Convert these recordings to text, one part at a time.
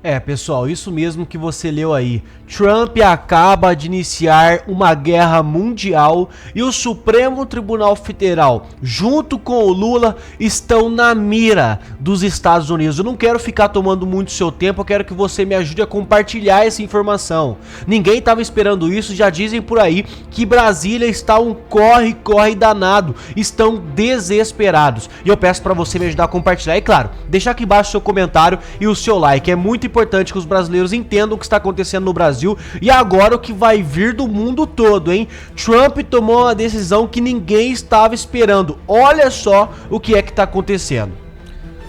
É, pessoal, isso mesmo que você leu aí. Trump acaba de iniciar uma guerra mundial e o Supremo Tribunal Federal, junto com o Lula, estão na mira dos Estados Unidos. Eu não quero ficar tomando muito seu tempo, eu quero que você me ajude a compartilhar essa informação. Ninguém estava esperando isso, já dizem por aí que Brasília está um corre-corre danado, estão desesperados. E eu peço para você me ajudar a compartilhar e, claro, deixar aqui embaixo o seu comentário e o seu like. É muito importante que os brasileiros entendam o que está acontecendo no Brasil e agora o que vai vir do mundo todo, hein? Trump tomou uma decisão que ninguém estava esperando. Olha só o que é que está acontecendo.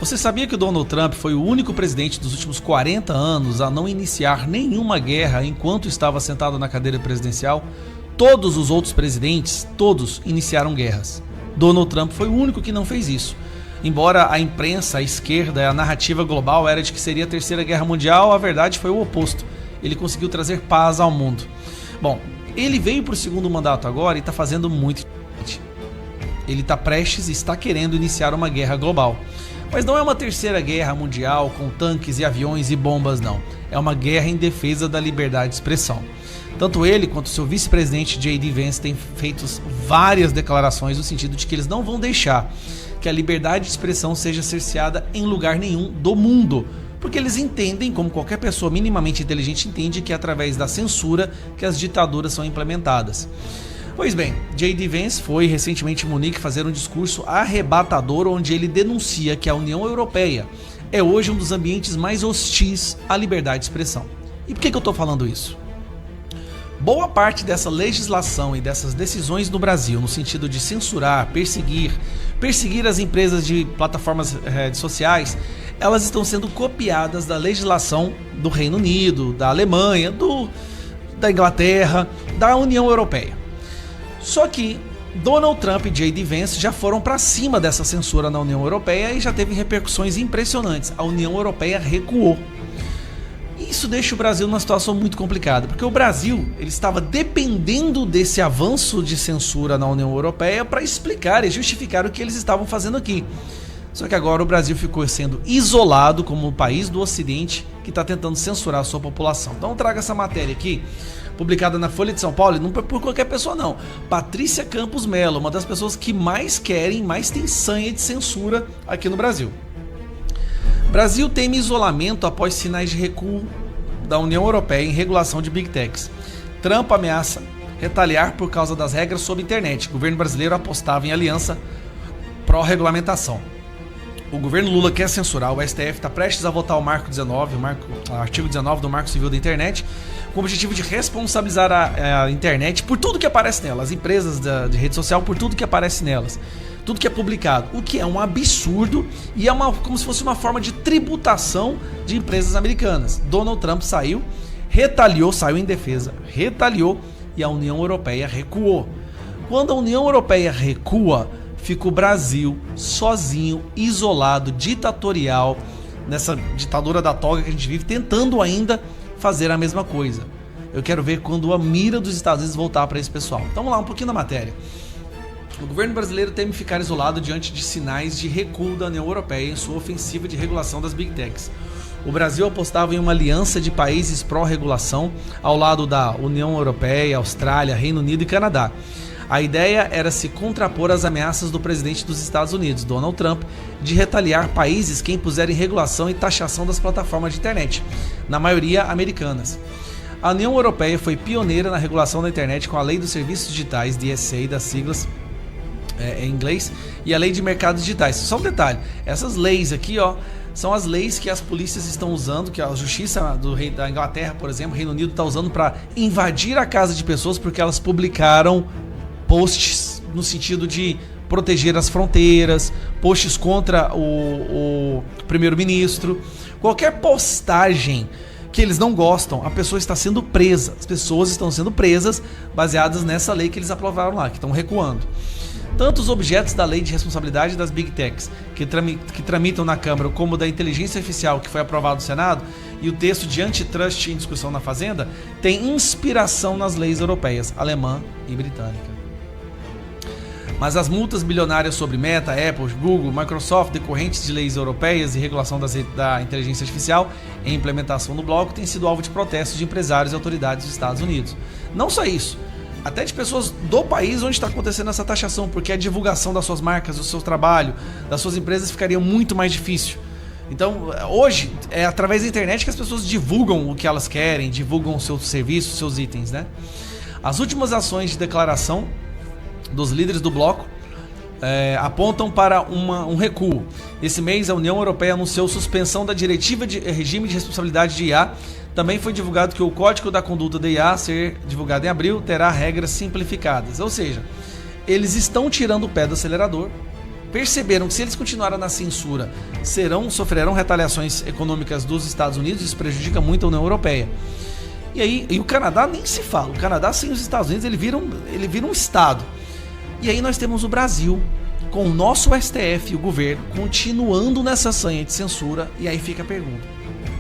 Você sabia que o Donald Trump foi o único presidente dos últimos 40 anos a não iniciar nenhuma guerra enquanto estava sentado na cadeira presidencial? Todos os outros presidentes, todos iniciaram guerras. Donald Trump foi o único que não fez isso. Embora a imprensa, a esquerda, a narrativa global era de que seria a Terceira Guerra Mundial, a verdade foi o oposto. Ele conseguiu trazer paz ao mundo. Bom, ele veio para o segundo mandato agora e está fazendo muito. Ele está prestes e está querendo iniciar uma guerra global. Mas não é uma terceira guerra mundial com tanques e aviões e bombas, não. É uma guerra em defesa da liberdade de expressão. Tanto ele quanto seu vice-presidente J.D. Vance têm feito várias declarações no sentido de que eles não vão deixar que a liberdade de expressão seja cerceada em lugar nenhum do mundo, porque eles entendem, como qualquer pessoa minimamente inteligente entende, que é através da censura que as ditaduras são implementadas. Pois bem, J.D. Vance foi recentemente em Munique fazer um discurso arrebatador onde ele denuncia que a União Europeia é hoje um dos ambientes mais hostis à liberdade de expressão. E por que eu estou falando isso? Boa parte dessa legislação e dessas decisões no Brasil, no sentido de censurar, perseguir as empresas de plataformas sociais, elas estão sendo copiadas da legislação do Reino Unido, da Alemanha, da Inglaterra, da União Europeia. Só que Donald Trump e J.D. Vance já foram para cima dessa censura na União Europeia e já teve repercussões impressionantes. A União Europeia recuou. Isso deixa o Brasil numa situação muito complicada, porque o Brasil ele estava dependendo desse avanço de censura na União Europeia para explicar e justificar o que eles estavam fazendo aqui. Só que agora o Brasil ficou sendo isolado como um país do Ocidente que está tentando censurar a sua população. Então eu trago essa matéria aqui, publicada na Folha de São Paulo, não por qualquer pessoa não. Patrícia Campos Mello, uma das pessoas que mais tem sanha de censura aqui no Brasil. Brasil teme isolamento após sinais de recuo da União Europeia em regulação de Big Techs. Trump ameaça retaliar por causa das regras sobre internet. O governo brasileiro apostava em aliança pró-regulamentação. O governo Lula quer censurar, o STF está prestes a votar o artigo 19 do Marco Civil da Internet, com o objetivo de responsabilizar a internet por tudo que aparece nela, as empresas de rede social por tudo que aparece nelas. Tudo que é publicado, o que é um absurdo e é como se fosse uma forma de tributação de empresas americanas. Donald Trump saiu em defesa, retaliou e a União Europeia recuou. Quando a União Europeia recua, fica o Brasil sozinho, isolado, ditatorial, nessa ditadura da toga que a gente vive, tentando ainda fazer a mesma coisa. Eu quero ver quando a mira dos Estados Unidos voltar para esse pessoal. Então vamos lá, um pouquinho da matéria. O governo brasileiro teme ficar isolado diante de sinais de recuo da União Europeia em sua ofensiva de regulação das Big Techs. O Brasil apostava em uma aliança de países pró-regulação ao lado da União Europeia, Austrália, Reino Unido e Canadá. A ideia era se contrapor às ameaças do presidente dos Estados Unidos, Donald Trump, de retaliar países que impuserem regulação e taxação das plataformas de internet, na maioria americanas. A União Europeia foi pioneira na regulação da internet com a Lei dos Serviços Digitais, DSA, das siglas em inglês, e a Lei de Mercados Digitais. Só um detalhe, essas leis aqui, são as leis que as polícias estão usando, que a justiça da Inglaterra, por exemplo, Reino Unido está usando para invadir a casa de pessoas porque elas publicaram posts no sentido de proteger as fronteiras, posts contra o primeiro-ministro. Qualquer postagem que eles não gostam, a pessoa está sendo presa. As pessoas estão sendo presas baseadas nessa lei que eles aprovaram lá, que estão recuando. Tanto os objetos da Lei de Responsabilidade das Big Techs, que tramitam na Câmara, como da inteligência artificial, que foi aprovado no Senado, e o texto de antitrust em discussão na Fazenda, tem inspiração nas leis europeias, alemã e britânica. Mas as multas bilionárias sobre Meta, Apple, Google, Microsoft, decorrentes de leis europeias e regulação da inteligência artificial em implementação no bloco, têm sido alvo de protestos de empresários e autoridades dos Estados Unidos. Não só isso, até de pessoas do país onde está acontecendo essa taxação, porque a divulgação das suas marcas, do seu trabalho, das suas empresas ficaria muito mais difícil. Então, hoje, é através da internet que as pessoas divulgam o que elas querem, divulgam os seus serviços, seus itens, né? As últimas ações de declaração dos líderes do bloco apontam para um recuo. Esse mês, a União Europeia anunciou suspensão da diretiva de regime de responsabilidade de IA. Também foi divulgado que o Código da Conduta da IA, a ser divulgado em abril, terá regras simplificadas. Ou seja, eles estão tirando o pé do acelerador. Perceberam que se eles continuarem na censura, sofrerão retaliações econômicas dos Estados Unidos. Isso prejudica muito a União Europeia. E o Canadá nem se fala. O Canadá sem os Estados Unidos, ele vira um estado. E aí nós temos o Brasil, com o nosso STF e o governo continuando nessa sanha de censura. E aí fica a pergunta: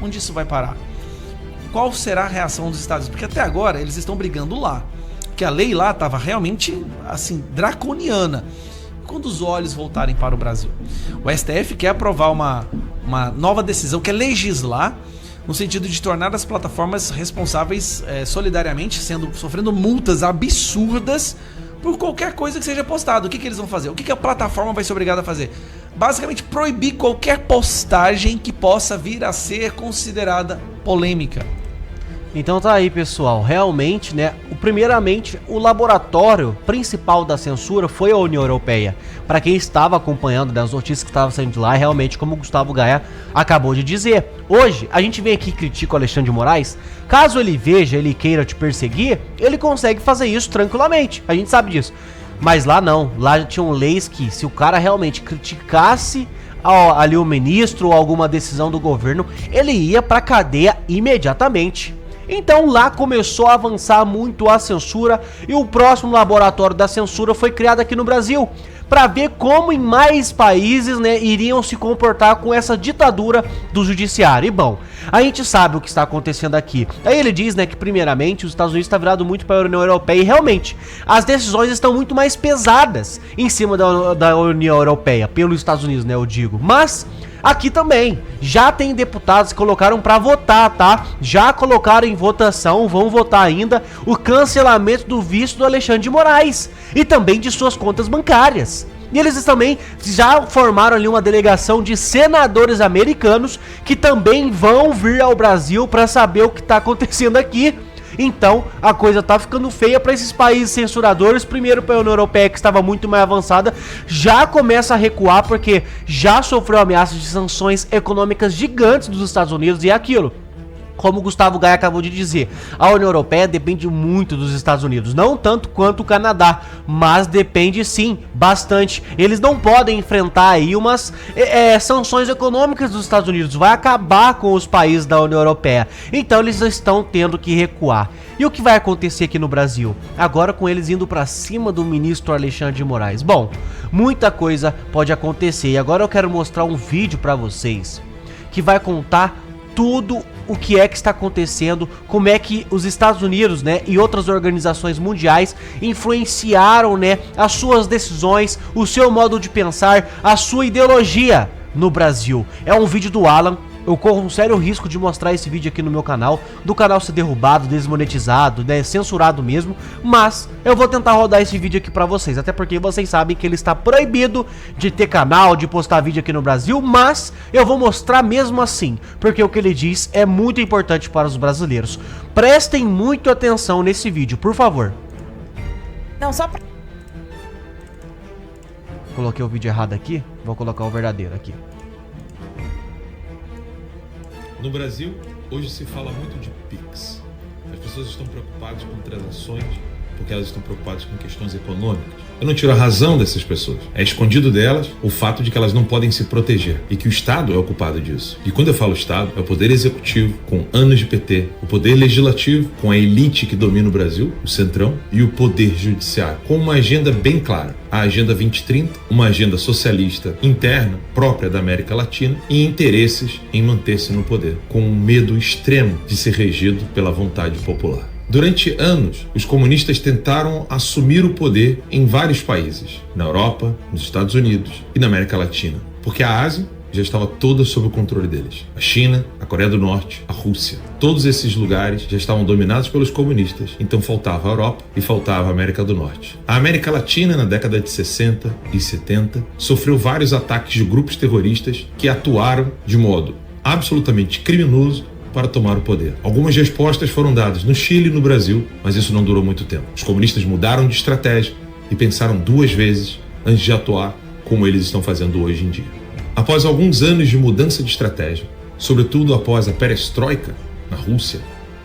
onde isso vai parar? Qual será a reação dos Estados Unidos? Porque até agora eles estão brigando lá, que a lei lá estava realmente assim draconiana. Quando os olhos voltarem para o Brasil, o STF quer aprovar uma nova decisão, quer legislar no sentido de tornar as plataformas responsáveis solidariamente, sofrendo multas absurdas por qualquer coisa que seja postada. O que eles vão fazer? O que a plataforma vai ser obrigada a fazer? Basicamente proibir qualquer postagem que possa vir a ser considerada polêmica. Então tá aí, pessoal, realmente, né, primeiramente, o laboratório principal da censura foi a União Europeia. Para quem estava acompanhando, né, as notícias que estavam saindo de lá, realmente, como o Gustavo Gaia acabou de dizer, hoje, a gente vem aqui e critica o Alexandre de Moraes. Caso ele veja, ele queira te perseguir, ele consegue fazer isso tranquilamente, a gente sabe disso. Mas lá não, lá tinham leis que, se o cara realmente criticasse ali o ministro ou alguma decisão do governo, ele ia pra cadeia imediatamente. Então lá começou a avançar muito a censura e o próximo laboratório da censura foi criado aqui no Brasil, para ver como em mais países, né, iriam se comportar com essa ditadura do judiciário. E bom, a gente sabe o que está acontecendo aqui. Aí ele diz, né, que primeiramente os Estados Unidos está virado muito para a União Europeia e realmente as decisões estão muito mais pesadas em cima da União Europeia, pelos Estados Unidos, né, eu digo. Mas aqui também, já tem deputados que colocaram pra votar, tá? Já colocaram em votação, vão votar ainda, o cancelamento do visto do Alexandre de Moraes e também de suas contas bancárias. E eles também já formaram ali uma delegação de senadores americanos que também vão vir ao Brasil pra saber o que tá acontecendo aqui. Então a coisa tá ficando feia para esses países censuradores. Primeiro para a União Europeia, que estava muito mais avançada, já começa a recuar porque já sofreu ameaças de sanções econômicas gigantes dos Estados Unidos. E é aquilo, como o Gustavo Gaia acabou de dizer, a União Europeia depende muito dos Estados Unidos, não tanto quanto o Canadá, mas depende sim, bastante. Eles não podem enfrentar aí umas sanções econômicas dos Estados Unidos, vai acabar com os países da União Europeia, então eles estão tendo que recuar. E o que vai acontecer aqui no Brasil? Agora com eles indo pra cima do ministro Alexandre de Moraes. Bom, muita coisa pode acontecer e agora eu quero mostrar um vídeo pra vocês que vai contar tudo o que é que está acontecendo, como é que os Estados Unidos, né, e outras organizações mundiais influenciaram, né, as suas decisões, o seu modo de pensar, a sua ideologia no Brasil. É um vídeo do Alan. Eu corro um sério risco de mostrar esse vídeo aqui no meu canal, do canal ser derrubado, desmonetizado, né, censurado mesmo, mas eu vou tentar rodar esse vídeo aqui pra vocês, até porque vocês sabem que ele está proibido de ter canal, de postar vídeo aqui no Brasil, mas eu vou mostrar mesmo assim, porque o que ele diz é muito importante para os brasileiros. Prestem muito atenção nesse vídeo, por favor. Não, só pra... Coloquei o vídeo errado aqui, vou colocar o verdadeiro aqui. No Brasil, hoje se fala muito de Pix. As pessoas estão preocupadas com transações porque elas estão preocupadas com questões econômicas. Eu não tiro a razão dessas pessoas. É escondido delas o fato de que elas não podem se proteger e que o Estado é o culpado disso. E quando eu falo Estado, é o poder executivo com anos de PT, o poder legislativo com a elite que domina o Brasil, o Centrão, e o poder judiciário, com uma agenda bem clara. A Agenda 2030, uma agenda socialista interna, própria da América Latina, e interesses em manter-se no poder, com um medo extremo de ser regido pela vontade popular. Durante anos, os comunistas tentaram assumir o poder em vários países, na Europa, nos Estados Unidos e na América Latina, porque a Ásia já estava toda sob o controle deles. A China, a Coreia do Norte, a Rússia. Todos esses lugares já estavam dominados pelos comunistas, então faltava a Europa e faltava a América do Norte. A América Latina, na década de 60 e 70, sofreu vários ataques de grupos terroristas que atuaram de modo absolutamente criminoso para tomar o poder. Algumas respostas foram dadas no Chile e no Brasil, mas isso não durou muito tempo. Os comunistas mudaram de estratégia e pensaram 2 vezes antes de atuar como eles estão fazendo hoje em dia. Após alguns anos de mudança de estratégia, sobretudo após a perestroika na Rússia,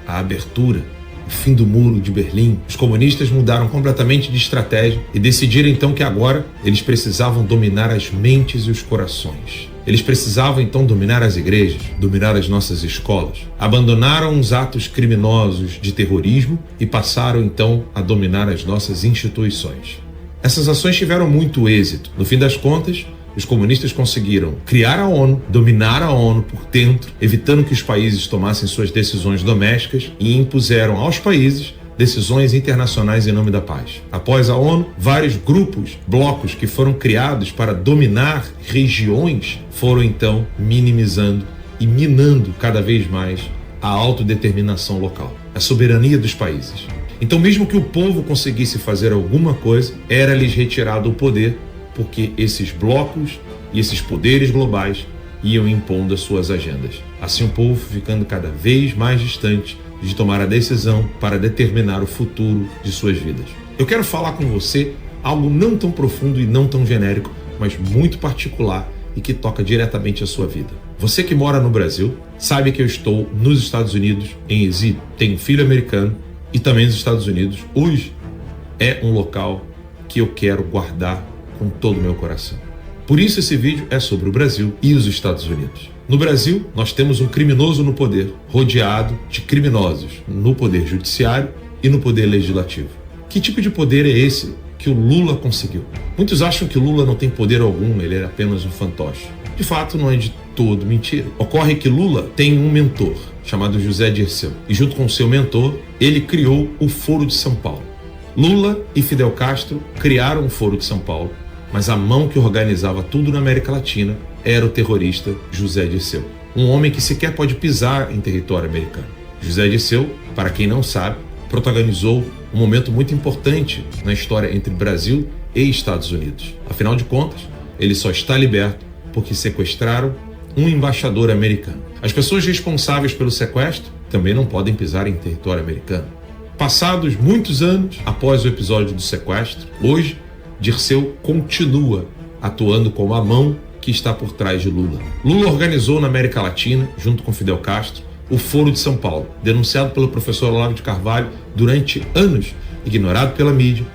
a abertura, o fim do muro de Berlim, os comunistas mudaram completamente de estratégia e decidiram então que agora eles precisavam dominar as mentes e os corações. Eles precisavam então dominar as igrejas, dominar as nossas escolas. Abandonaram os atos criminosos de terrorismo e passaram então a dominar as nossas instituições. Essas ações tiveram muito êxito. No fim das contas, os comunistas conseguiram criar a ONU, dominar a ONU por dentro, evitando que os países tomassem suas decisões domésticas e impuseram aos países decisões internacionais em nome da paz. Após a ONU, vários grupos, blocos que foram criados para dominar regiões foram então minimizando e minando cada vez mais a autodeterminação local, a soberania dos países. Então, mesmo que o povo conseguisse fazer alguma coisa, era-lhes retirado o poder, porque esses blocos e esses poderes globais iam impondo as suas agendas. Assim o povo ficando cada vez mais distante de tomar a decisão para determinar o futuro de suas vidas. Eu quero falar com você algo não tão profundo e não tão genérico, mas muito particular e que toca diretamente a sua vida. Você que mora no Brasil sabe que eu estou nos Estados Unidos em exílio. Tenho filho americano e também nos Estados Unidos. Hoje é um local que eu quero guardar com todo o meu coração. Por isso esse vídeo é sobre o Brasil e os Estados Unidos. No Brasil, nós temos um criminoso no poder, rodeado de criminosos no poder judiciário e no poder legislativo. Que tipo de poder é esse que o Lula conseguiu? Muitos acham que o Lula não tem poder algum, ele é apenas um fantoche. De fato, não é de todo mentira. Ocorre que Lula tem um mentor, chamado José Dirceu, e junto com seu mentor, ele criou o Foro de São Paulo. Lula e Fidel Castro criaram o Foro de São Paulo, mas a mão que organizava tudo na América Latina era o terrorista José Dirceu, um homem que sequer pode pisar em território americano. José Dirceu, para quem não sabe, protagonizou um momento muito importante na história entre Brasil e Estados Unidos. Afinal de contas, ele só está liberto porque sequestraram um embaixador americano. As pessoas responsáveis pelo sequestro também não podem pisar em território americano. Passados muitos anos após o episódio do sequestro, hoje, Dirceu continua atuando como a mão que está por trás de Lula. Lula organizou na América Latina, junto com Fidel Castro, o Foro de São Paulo, denunciado pelo professor Olavo de Carvalho durante anos, ignorado pela mídia,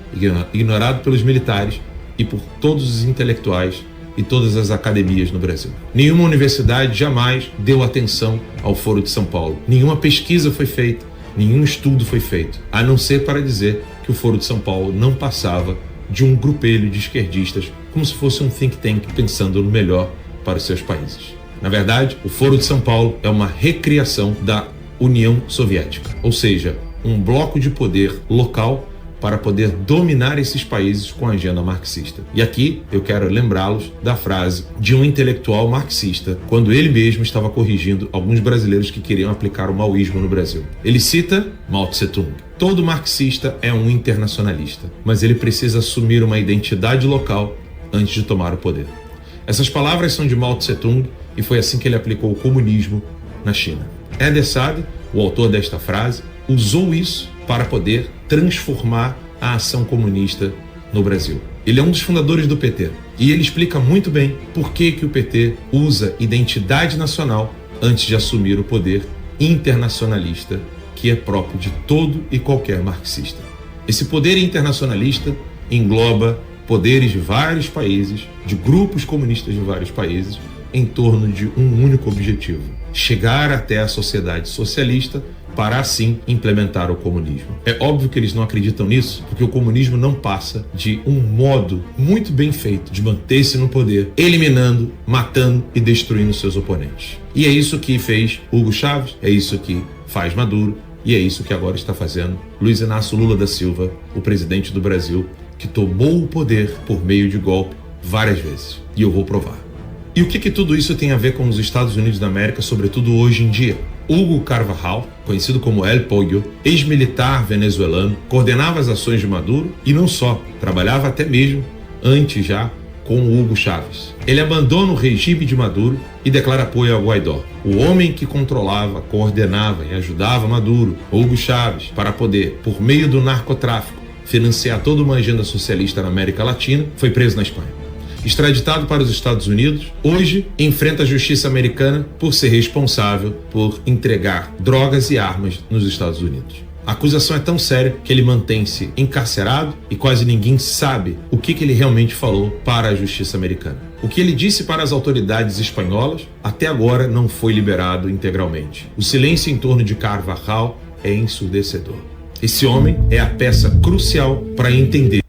ignorado pelos militares e por todos os intelectuais e todas as academias no Brasil. Nenhuma universidade jamais deu atenção ao Foro de São Paulo. Nenhuma pesquisa foi feita, nenhum estudo foi feito, a não ser para dizer que o Foro de São Paulo não passava de um grupelho de esquerdistas, como se fosse um think tank pensando no melhor para os seus países. Na verdade, o Foro de São Paulo é uma recriação da União Soviética, ou seja, um bloco de poder local para poder dominar esses países com a agenda marxista. E aqui eu quero lembrá-los da frase de um intelectual marxista, quando ele mesmo estava corrigindo alguns brasileiros que queriam aplicar o maoísmo no Brasil. Ele cita Mao Tse-tung. Todo marxista é um internacionalista, mas ele precisa assumir uma identidade local antes de tomar o poder. Essas palavras são de Mao Tse-tung e foi assim que ele aplicou o comunismo na China. Eder Saad, o autor desta frase, usou isso para poder transformar a ação comunista no Brasil. Ele é um dos fundadores do PT e ele explica muito bem por que o PT usa identidade nacional antes de assumir o poder internacionalista que é próprio de todo e qualquer marxista. Esse poder internacionalista engloba poderes de vários países, de grupos comunistas de vários países, em torno de um único objetivo: chegar até a sociedade socialista para assim implementar o comunismo. É óbvio que eles não acreditam nisso, porque o comunismo não passa de um modo muito bem feito de manter-se no poder, eliminando, matando e destruindo seus oponentes. E é isso que fez Hugo Chávez, é isso que faz Maduro, E é isso que agora está fazendo Luiz Inácio Lula da Silva, o presidente do Brasil, que tomou o poder por meio de golpe várias vezes. E eu vou provar. E o que tudo isso tem a ver com os Estados Unidos da América, sobretudo hoje em dia? Hugo Carvajal, conhecido como El Pollo, ex-militar venezuelano, coordenava as ações de Maduro e não só, trabalhava até mesmo, antes já, com o Hugo Chávez. Ele abandona o regime de Maduro e declara apoio ao Guaidó, o homem que controlava, coordenava e ajudava Maduro, Hugo Chávez, para poder, por meio do narcotráfico, financiar toda uma agenda socialista na América Latina, foi preso na Espanha. Extraditado para os Estados Unidos, hoje enfrenta a justiça americana por ser responsável por entregar drogas e armas nos Estados Unidos. A acusação é tão séria que ele mantém-se encarcerado e quase ninguém sabe o que ele realmente falou para a justiça americana. O que ele disse para as autoridades espanholas até agora não foi liberado integralmente. O silêncio em torno de Carvajal é ensurdecedor. Esse homem é a peça crucial para entender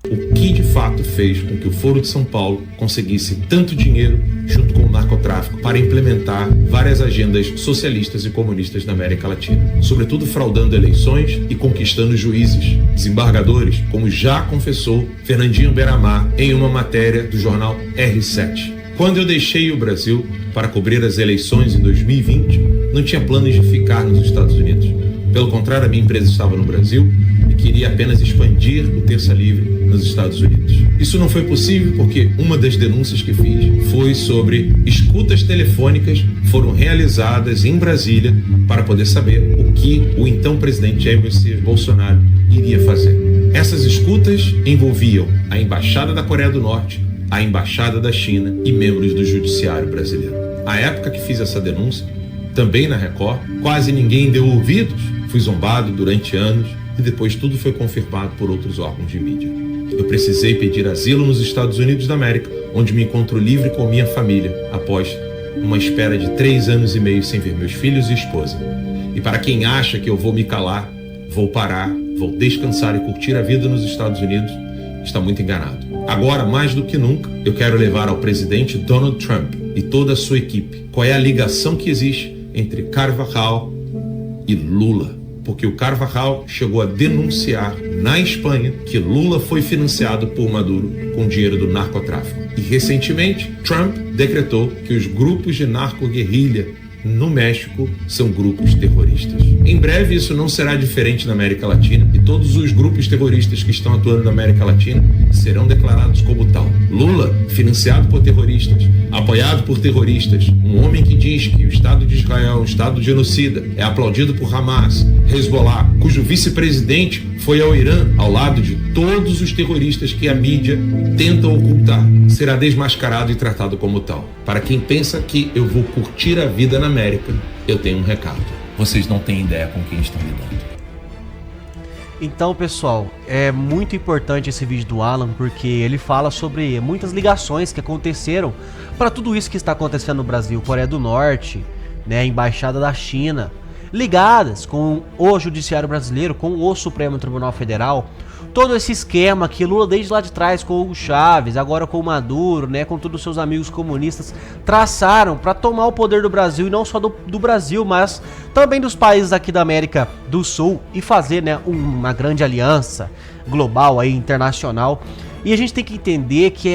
o que de fato fez com que o Foro de São Paulo conseguisse tanto dinheiro junto com o narcotráfico para implementar várias agendas socialistas e comunistas na América Latina, sobretudo fraudando eleições e conquistando juízes, desembargadores, como já confessou Fernandinho Beiramar em uma matéria do jornal R7. Quando eu deixei o Brasil para cobrir as eleições em 2020, não tinha planos de ficar nos Estados Unidos. Pelo contrário, a minha empresa estava no Brasil e queria apenas expandir o Terça Livre nos Estados Unidos. Isso não foi possível porque uma das denúncias que fiz foi sobre escutas telefônicas que foram realizadas em Brasília para poder saber o que o então presidente Jair Messias Bolsonaro iria fazer. Essas escutas envolviam a Embaixada da Coreia do Norte, a Embaixada da China e membros do Judiciário brasileiro. À época que fiz essa denúncia, também na Record, quase ninguém deu ouvidos, fui zombado durante anos e depois tudo foi confirmado por outros órgãos de mídia. Eu precisei pedir asilo nos Estados Unidos da América, onde me encontro livre com minha família, após uma espera de 3 anos e meio sem ver meus filhos e esposa. E para quem acha que eu vou me calar, vou parar, vou descansar e curtir a vida nos Estados Unidos, está muito enganado. Agora, mais do que nunca, eu quero levar ao presidente Donald Trump e toda a sua equipe qual é a ligação que existe entre Carvajal e Lula. Porque o Carvajal chegou a denunciar na Espanha que Lula foi financiado por Maduro com dinheiro do narcotráfico. E recentemente, Trump decretou que os grupos de narco-guerrilha no México são grupos terroristas. Em breve isso não será diferente na América Latina e todos os grupos terroristas que estão atuando na América Latina serão declarados como tal. Lula, financiado por terroristas, apoiado por terroristas, um homem que diz que o Estado de Israel é um Estado genocida, é aplaudido por Hamas, Hezbollah, cujo vice-presidente foi ao Irã, ao lado de todos os terroristas que a mídia tenta ocultar, será desmascarado e tratado como tal. Para quem pensa que eu vou curtir a vida na América, eu tenho um recado. Vocês não têm ideia com quem estão lidando. Então, pessoal, é muito importante esse vídeo do Alan, porque ele fala sobre muitas ligações que aconteceram para tudo isso que está acontecendo no Brasil. Coreia do Norte, né, a Embaixada da China, ligadas com o Judiciário Brasileiro, com o Supremo Tribunal Federal. Todo esse esquema que Lula desde lá de trás com o Hugo Chávez, agora com o Maduro, né, com todos os seus amigos comunistas, traçaram para tomar o poder do Brasil, e não só do Brasil, mas também dos países aqui da América do Sul, e fazer, né, uma grande aliança global aí, internacional. E a gente tem que entender que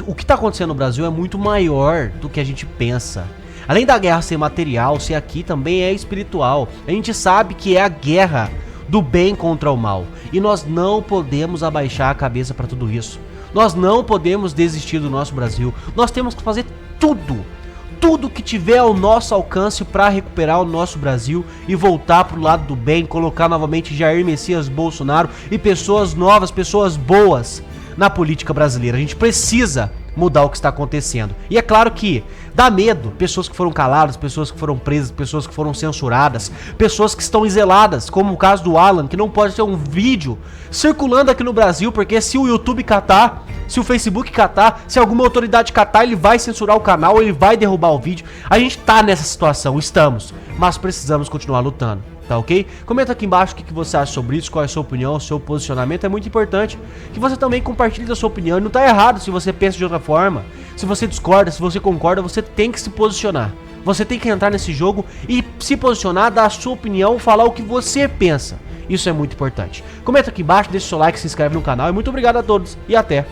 o que está acontecendo no Brasil é muito maior do que a gente pensa. Além da guerra ser material, ser aqui também é espiritual. A gente sabe que é a guerra do bem contra o mal. E nós não podemos abaixar a cabeça para tudo isso. Nós não podemos desistir do nosso Brasil. Nós temos que fazer tudo que tiver ao nosso alcance para recuperar o nosso Brasil e voltar pro lado do bem, colocar novamente Jair Messias Bolsonaro e pessoas novas, pessoas boas na política brasileira. A gente precisa mudar o que está acontecendo. E é claro que dá medo, pessoas que foram caladas, pessoas que foram presas, pessoas que foram censuradas, pessoas que estão exeladas, como o caso do Alan, que não pode ter um vídeo circulando aqui no Brasil, porque se o YouTube catar, se o Facebook catar, se alguma autoridade catar, ele vai censurar o canal, ele vai derrubar o vídeo. A gente tá nessa situação, estamos. mas precisamos continuar lutando, tá ok? Comenta aqui embaixo o que você acha sobre isso, qual é a sua opinião, o seu posicionamento. É muito importante que você também compartilhe da sua opinião. E não tá errado se você pensa de outra forma, se você discorda, se você concorda, você tem que se posicionar. Você tem que entrar nesse jogo e se posicionar, dar a sua opinião, falar o que você pensa. Isso é muito importante. Comenta aqui embaixo, deixa o seu like, se inscreve no canal e muito obrigado a todos e até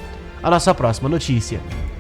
a nossa próxima notícia.